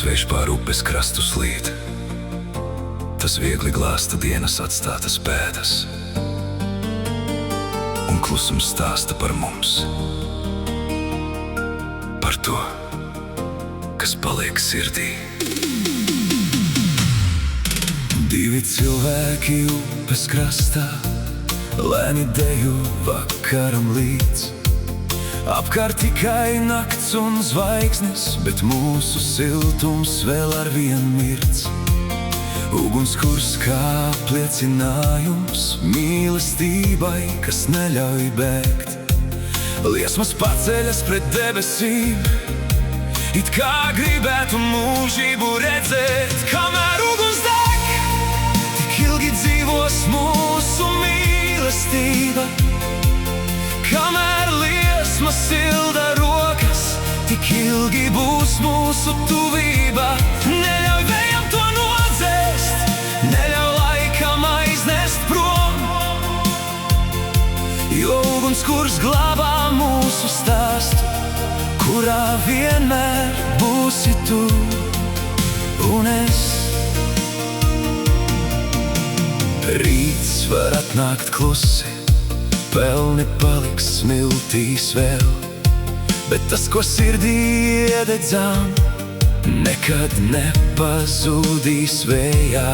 vējš pār upes krastu slīd. Tas viegli glāsta dienas atstātas pēdas, un klusums stāsta par mums, par to, kas paliek sirdī. Divi cilvēki upes krastā lēni dejo vakaram līdz. Apkārt tikai nakts un zvaigznes, bet mūsu siltums vēl arvien mirts. Ugunskurs kā apliecinājums mīlestībai, kas neļauj bēgt. Liesmas paceļas pret debesīm, it kā gribētu mūžību redzēt. Kamēr uguns deg, tik ilgi dzīvos mūsu mīlestība. Kamēr liesma silda rokas, tik ilgi būs mūsu tuvība. Neļauj vējam to nodzēst, neļauj laikam aiznest prom, jo ugunskurs glābā mūsu stāstu, kurā vienmēr būsi tu un es. Rīts var atnākt klusi, pelni paliks smiltīs vēl, bet tas, ko sirdī iededzām, nekad nepazudīs vējā.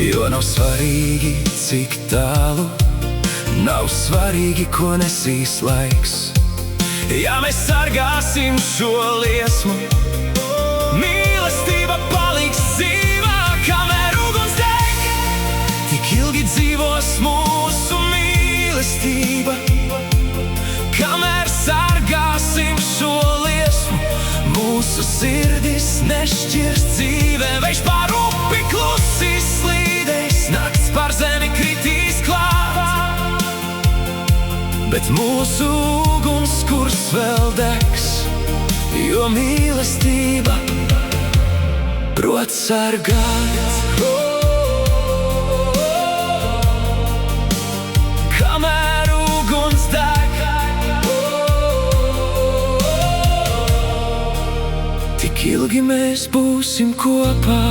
Jo nav svarīgi, cik tālu, nav svarīgi, ko nesīs laiks. Ja mēs sargāsim šo liesmu, mīlestība paliks dzīvā. Kamēr uguns deg, tik ilgi dzīvos mūsu mīlestība. Kamēr sargāsim šo liesmu, mūsu sirdis nešķirs dzīvē. Vējš pār upi klusi slīdēs, nakts pār zemi kritīs klāt, bet mūsu ugunskurs vēl degs, jo mīlestība prot sargāt. Kamēr uguns deg, tik ilgi mēs būsim kopā.